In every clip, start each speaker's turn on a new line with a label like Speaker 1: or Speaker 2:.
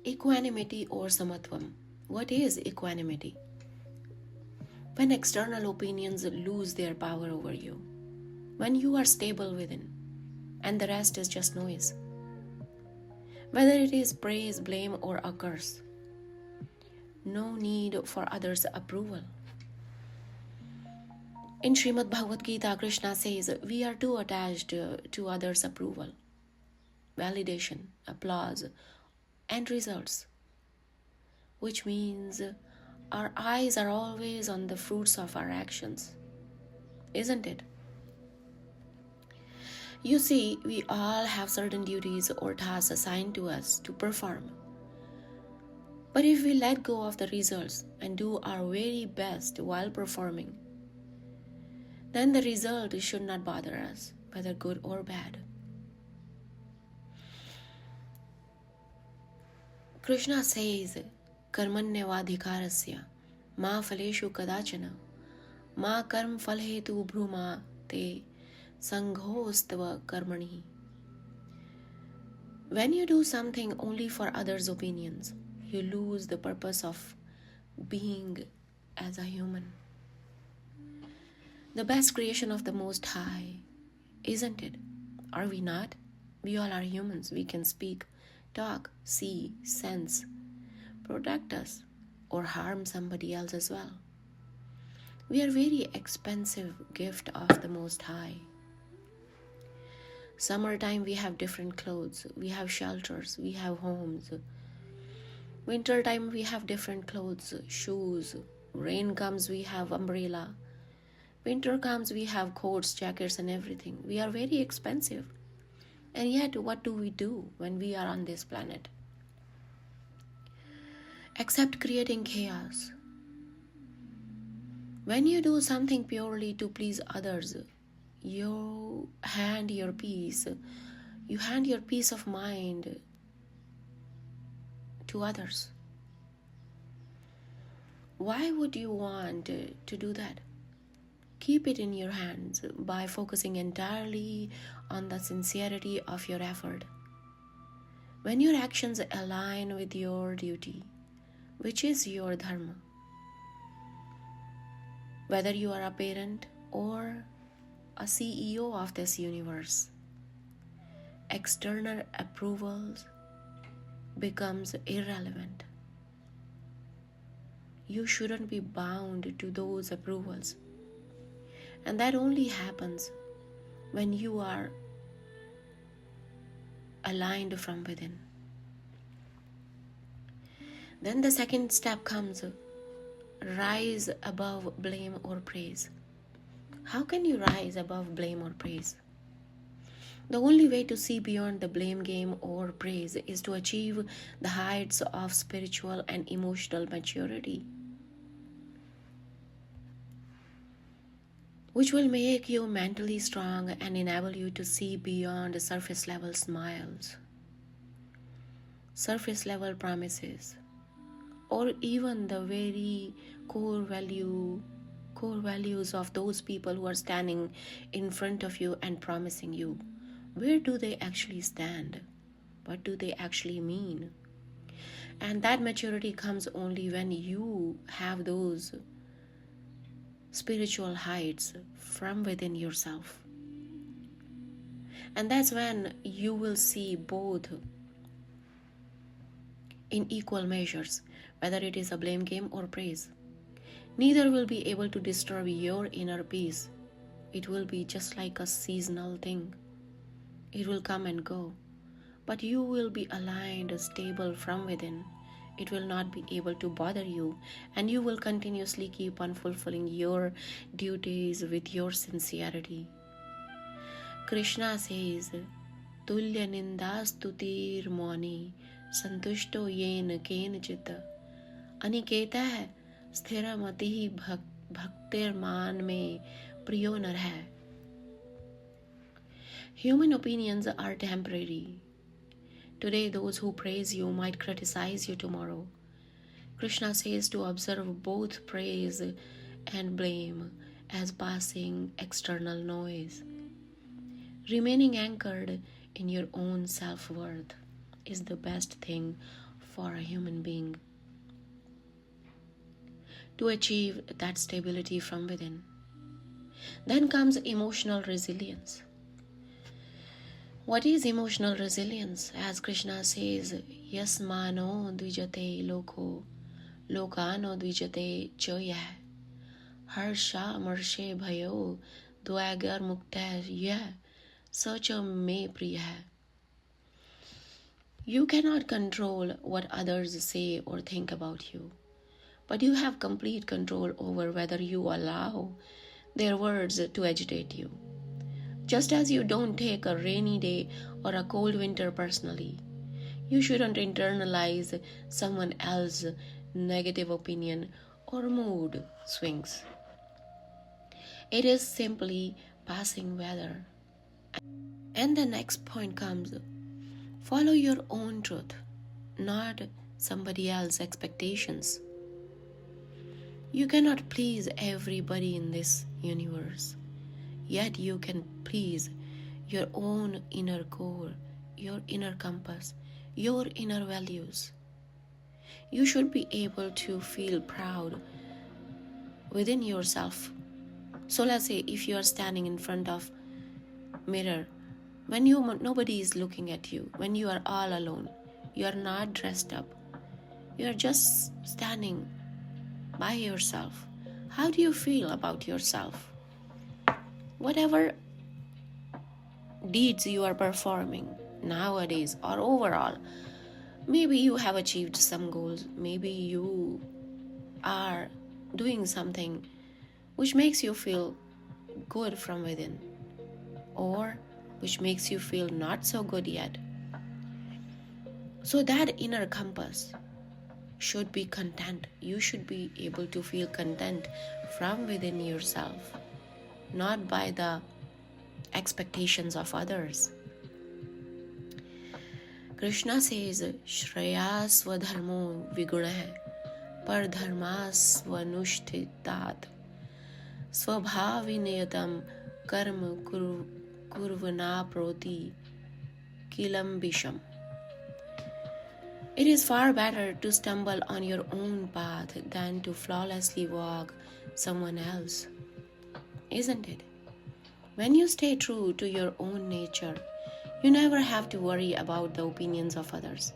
Speaker 1: Equanimity or Samatvam. What is equanimity? When external opinions lose their power over you, when you are stable within, and the rest is just noise. Whether it is praise, blame, or a curse, no need for others' approval. In Srimad Bhagavad Gita, Krishna says we are too attached to others' approval, validation, applause, and results, which means our eyes are always on the fruits of our actions, isn't it? You see, we all have certain duties or tasks assigned to us to perform. But if we let go of the results and do our very best while performing, then the result should not bother us, whether good or bad. Krishna says, Karmanyavadhikarasya ma phaleshu kadachana ma karm phalhetu bhruma te sanghostava karmani. When you do something only for others' opinions, you lose the purpose of being as a human. The best creation of the Most High, isn't it? Are we not? We all are humans. We can speak, talk, see, sense, protect us, or harm somebody else as well. We are very expensive gift of the Most High. Summertime we have different clothes, we have shelters, we have homes. Wintertime we have different clothes, shoes. Rain comes, we have umbrella. Winter comes, we have coats, jackets, and everything. We are very expensive. And yet, what do we do when we are on this planet? Except creating chaos. When you do something purely to please others, you hand your peace of mind to others. Why would you want to do that? Keep it in your hands by focusing entirely on the sincerity of your effort. When your actions align with your duty, which is your dharma, whether you are a parent or a CEO of this universe, external approvals becomes irrelevant. You shouldn't be bound to those approvals. And that only happens when you are aligned from within. Then the second step comes, rise above blame or praise. How can you rise above blame or praise? The only way to see beyond the blame game or praise is to achieve the heights of spiritual and emotional maturity, which will make you mentally strong and enable you to see beyond surface level smiles, surface level promises, or even the very core values of those people who are standing in front of you and promising you. Where do they actually stand? What do they actually mean? And that maturity comes only when you have those spiritual heights from within yourself. And that's when you will see both in equal measures, whether it is a blame game or praise. Neither will be able to disturb your inner peace. It will be just like a seasonal thing. It will come and go, but you will be aligned, stable from within. It will not be able to bother you, and you will continuously keep on fulfilling your duties with your sincerity. Krishna says, Tulya nindastutir moni santushto yen kenchita aniketa sthiramati bhaktir man mein priyo nar hai. Human opinions are temporary. Today, those who praise you might criticize you tomorrow. Krishna says to observe both praise and blame as passing external noise. Remaining anchored in your own self-worth is the best thing for a human being to achieve that stability from within. Then comes emotional resilience. What is emotional resilience? As Krishna says, Yasmano dvijate loko, lokano dvijate choya, harsha marshe bhayo, dwagar mukta ya, sacha me priya. You cannot control what others say or think about you, but you have complete control over whether you allow their words to agitate you. Just as you don't take a rainy day or a cold winter personally, you shouldn't internalize someone else's negative opinion or mood swings. It is simply passing weather. And the next point comes, follow your own truth, not somebody else's expectations. You cannot please everybody in this universe. Yet you can please your own inner core, your inner compass, your inner values. You should be able to feel proud within yourself. So let's say if you are standing in front of mirror, when nobody is looking at you, when you are all alone, you are not dressed up, you are just standing by yourself. How do you feel about yourself? Whatever deeds you are performing nowadays or overall, maybe you have achieved some goals, maybe you are doing something which makes you feel good from within, or which makes you feel not so good yet. So that inner compass should be content. You should be able to feel content from within yourself, not by the expectations of others. Krishna says, Shreya swadharmo viguna par dharma swanushtitat swabhaviniyatam karma kurvana proti kilambisham. It is far better to stumble on your own path than to flawlessly walk someone else, isn't it? When you stay true to your own nature, you never have to worry about the opinions of others.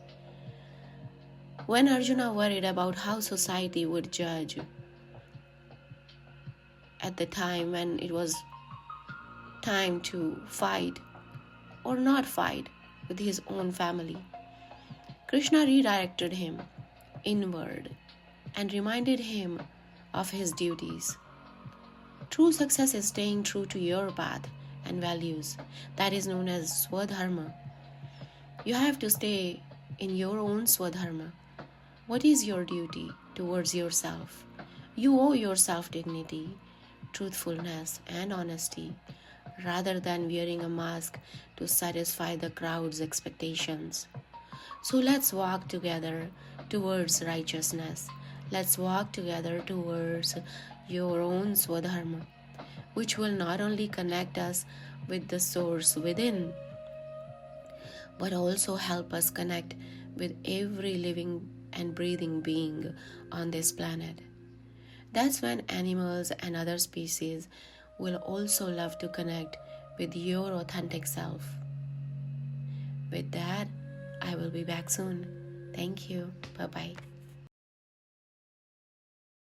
Speaker 1: When Arjuna worried about how society would judge at the time when it was time to fight or not fight with his own family, Krishna redirected him inward and reminded him of his duties. True success is staying true to your path and values. That is known as Swadharma. You have to stay in your own Swadharma. What is your duty towards yourself? You owe yourself dignity, truthfulness, and honesty, rather than wearing a mask to satisfy the crowd's expectations. So let's walk together towards righteousness. Let's walk together towards your own Swadharma, which will not only connect us with the source within, but also help us connect with every living and breathing being on this planet. That's when animals and other species will also love to connect with your authentic self. With that, I will be back soon. Thank you. Bye-bye.